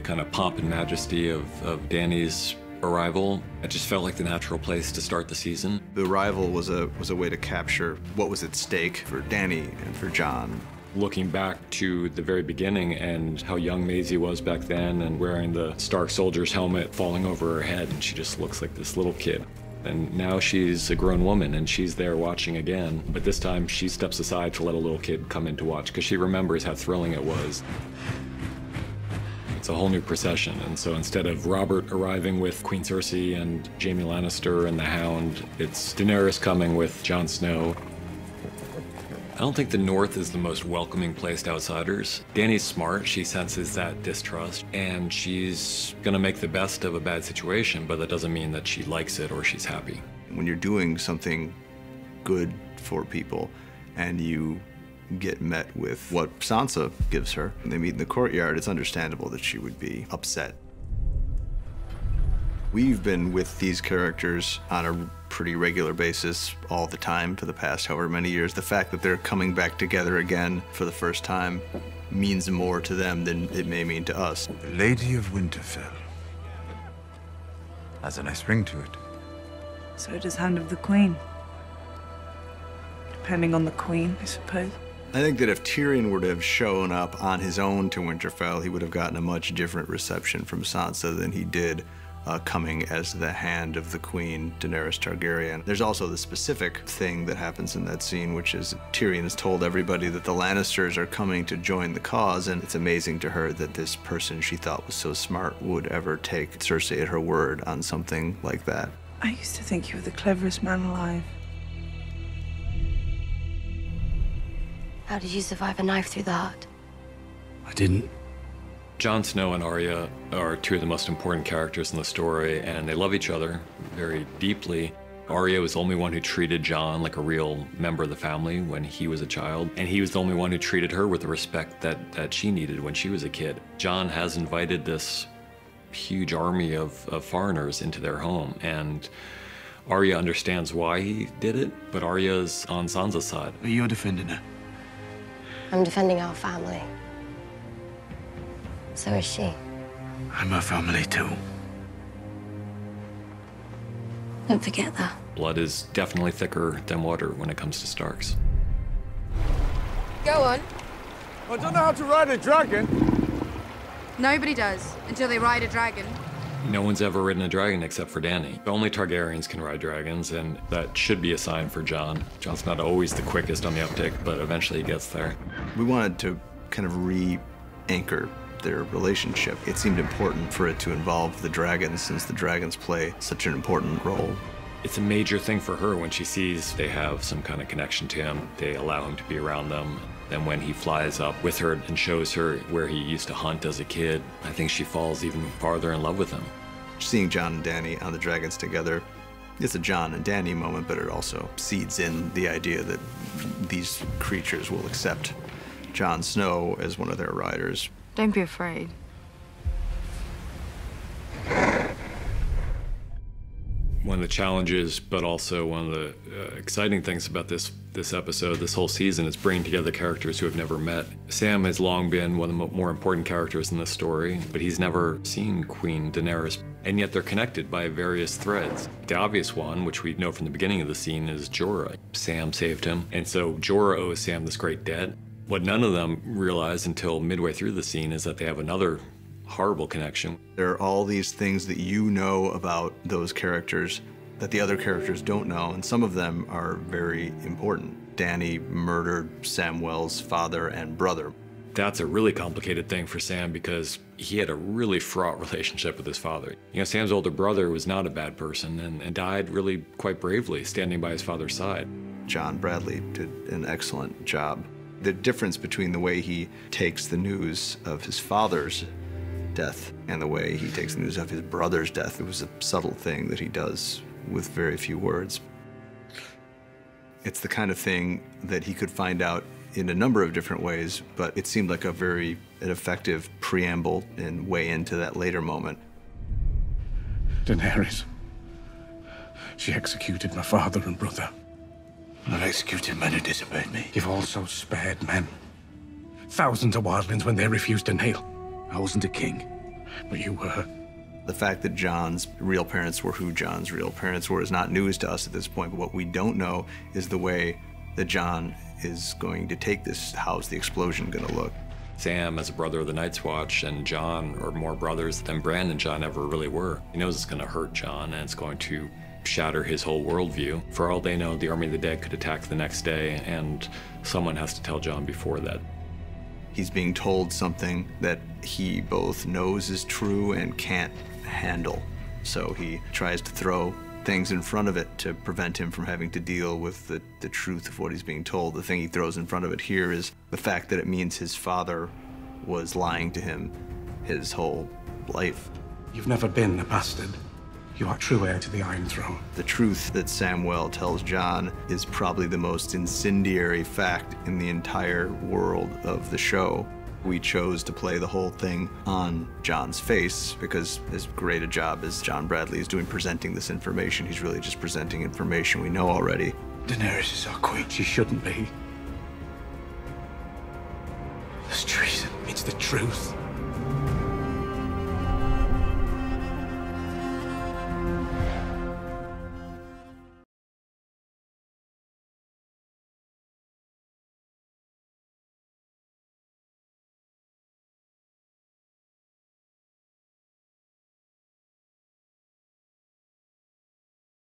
kind of pomp and majesty of Dany's arrival. It just felt like the natural place to start the season. The arrival was a way to capture what was at stake for Dany and for Jon. Looking back to the very beginning and how young Maisie was back then and wearing the Stark soldier's helmet falling over her head, and she just looks like this little kid. And now she's a grown woman and she's there watching again, but this time she steps aside to let a little kid come in to watch because she remembers how thrilling it was. It's a whole new procession, and so instead of Robert arriving with Queen Cersei and Jaime Lannister and the Hound, it's Daenerys coming with Jon Snow. I don't think the North is the most welcoming place to outsiders. Dany's smart, she senses that distrust, and she's gonna make the best of a bad situation, but that doesn't mean that she likes it or she's happy. When you're doing something good for people and you get met with what Sansa gives her, and they meet in the courtyard, it's understandable that she would be upset. We've been with these characters on a pretty regular basis all the time for the past however many years. The fact that they're coming back together again for the first time means more to them than it may mean to us. The Lady of Winterfell has a nice ring to it. So does Hand of the Queen. Depending on the Queen, I suppose. I think that if Tyrion were to have shown up on his own to Winterfell, he would have gotten a much different reception from Sansa than he did coming as the Hand of the Queen, Daenerys Targaryen. There's also the specific thing that happens in that scene, which is Tyrion has told everybody that the Lannisters are coming to join the cause, and it's amazing to her that this person she thought was so smart would ever take Cersei at her word on something like that. I used to think you were the cleverest man alive. How did you survive a knife through the heart? I didn't. Jon Snow and Arya are two of the most important characters in the story, and they love each other very deeply. Arya was the only one who treated Jon like a real member of the family when he was a child, and he was the only one who treated her with the respect that she needed when she was a kid. Jon has invited this huge army of foreigners into their home, and Arya understands why he did it, but Arya's on Sansa's side. You're defending her. I'm defending our family. So is she. I'm her family too. Don't forget that. Blood is definitely thicker than water when it comes to Starks. Go on. I don't know how to ride a dragon. Nobody does, until they ride a dragon. No one's ever ridden a dragon except for Dany. Only Targaryens can ride dragons, and that should be a sign for Jon. Jon's not always the quickest on the uptick, but eventually he gets there. We wanted to kind of re-anchor their relationship. It seemed important for it to involve the dragons, since the dragons play such an important role. It's a major thing for her when she sees they have some kind of connection to him. They allow him to be around them. And when he flies up with her and shows her where he used to hunt as a kid, I think she falls even farther in love with him. Seeing Jon and Dany on the dragons together, it's a Jon and Dany moment, but it also seeds in the idea that these creatures will accept Jon Snow as one of their riders. Don't be afraid. One of the challenges, but also one of the exciting things about this episode, this whole season, is bringing together characters who have never met. Sam has long been one of the more important characters in this story, but he's never seen Queen Daenerys, and yet they're connected by various threads. The obvious one, which we know from the beginning of the scene, is Jorah. Sam saved him, and so Jorah owes Sam this great debt. What none of them realize until midway through the scene is that they have another horrible connection. There are all these things that you know about those characters that the other characters don't know, and some of them are very important. Dany murdered Samwell's father and brother. That's a really complicated thing for Sam because he had a really fraught relationship with his father. You know, Sam's older brother was not a bad person and died really quite bravely, standing by his father's side. John Bradley did an excellent job. The difference between the way he takes the news of his father's death and the way he takes the news of his brother's death, it was a subtle thing that he does with very few words. It's the kind of thing that he could find out in a number of different ways, but it seemed like an effective preamble and way into that later moment. Daenerys. She executed my father and brother. I've executed men who disobeyed me. You've also spared men. Thousands of wildlings when they refused to kneel. I wasn't a king. But you were. The fact that Jon's real parents were who Jon's real parents were is not news to us at this point, but what we don't know is the way that Jon is going to take this. How's the explosion going to look? Sam is a brother of the Night's Watch, and Jon are more brothers than Bran and Jon ever really were. He knows it's going to hurt Jon, and it's going to shatter his whole worldview. For all they know, the Army of the Dead could attack the next day, and someone has to tell Jon before that. He's being told something that he both knows is true and can't handle. So he tries to throw things in front of it to prevent him from having to deal with the truth of what he's being told. The thing he throws in front of it here is the fact that it means his father was lying to him his whole life. You've never been a bastard. You are true heir to the Iron Throne. The truth that Samwell tells Jon is probably the most incendiary fact in the entire world of the show. We chose to play the whole thing on Jon's face because as great a job as John Bradley is doing presenting this information, he's really just presenting information we know already. Daenerys is our queen. She shouldn't be. There's treason. It's the truth.